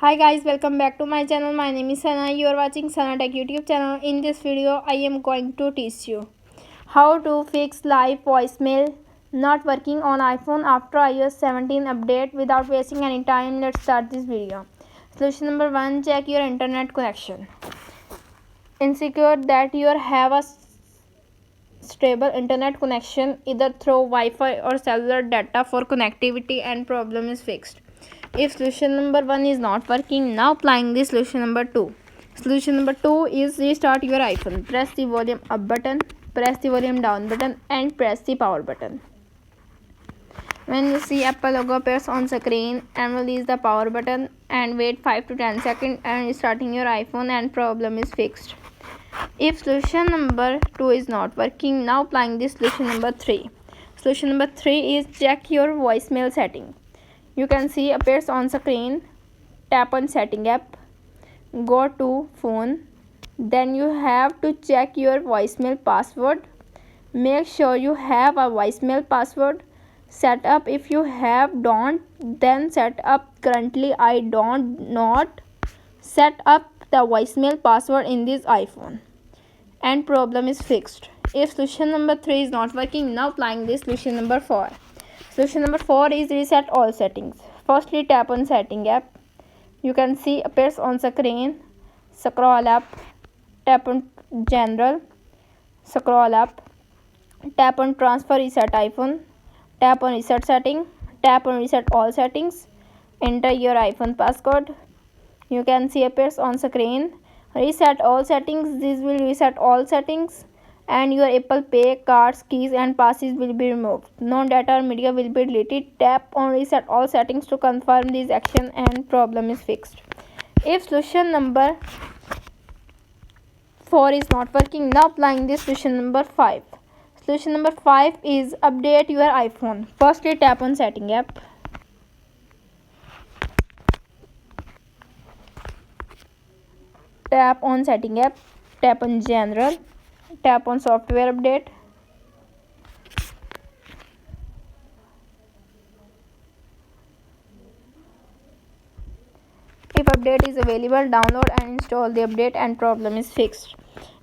Hi guys, welcome back to my channel. My name is Sana. You are watching Sana Tech YouTube channel. In this video, I am going to teach you how to fix live voicemail not working on iPhone after iOS 17 update without wasting any time. Let's start this video. Solution number 1, check your internet connection. Ensure that you have a stable internet connection either through Wi-Fi or cellular data for connectivity and problem is fixed. If solution number 1 is not working, now applying the solution number 2. Solution number 2 is restart your iPhone. Press the volume up button, press the volume down button and press the power button. When you see Apple logo appears on screen, and release the power button and wait 5 to 10 seconds and restarting your iPhone and problem is fixed. If solution number 2 is not working, now applying the solution number 3. Solution number 3 is check your voicemail setting. You can see appears on screen. Tap on setting app, go to phone, then you have to check your voicemail password. Make sure you have a voicemail password set up. If you don't, then set up. Currently I don't not set up the voicemail password in this iPhone and problem is fixed. If solution number 3 is not working, now applying this solution number 4. Solution number 4 is reset all settings. Firstly, tap on setting app. You can see appears on screen. Scroll up, tap on general, scroll up, tap on transfer reset iPhone, tap on reset setting, tap on reset all settings, enter your iPhone passcode. You can see appears on screen. Reset all settings. This will reset all settings and your Apple Pay, cards, keys and passes will be removed. No data or media will be deleted. Tap on reset all settings to confirm this action and problem is fixed. If solution number 4 is not working, now applying this solution number 5. Solution number 5 is update your iPhone. Firstly, tap on setting app. Tap on setting app, tap on general, tap on software update. If update is available, download and install the update and problem is fixed.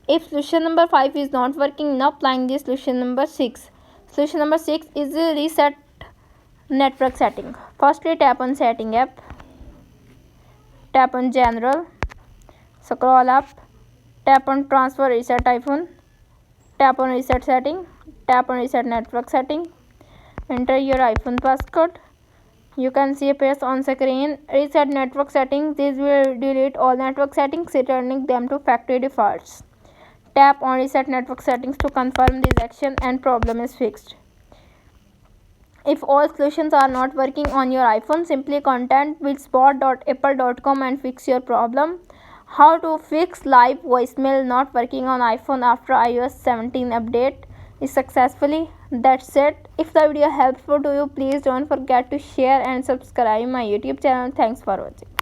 If solution number 5 is not working, now applying this solution number 6. Solution number 6 is reset network setting. Firstly, tap on setting app, tap on general, scroll up, tap on transfer reset iPhone, tap on reset setting, tap on reset network setting, enter your iPhone passcode. You can see appears on screen. Reset network settings. This will delete all network settings, returning them to factory defaults. Tap on reset network settings to confirm this action and problem is fixed. If all solutions are not working on your iPhone, simply contact withspot.apple.com and fix your problem. How to fix live voicemail not working on iPhone after iOS 17 update is successfully. That's it. If the video helpful to you, please don't forget to share and subscribe my YouTube channel. Thanks for watching.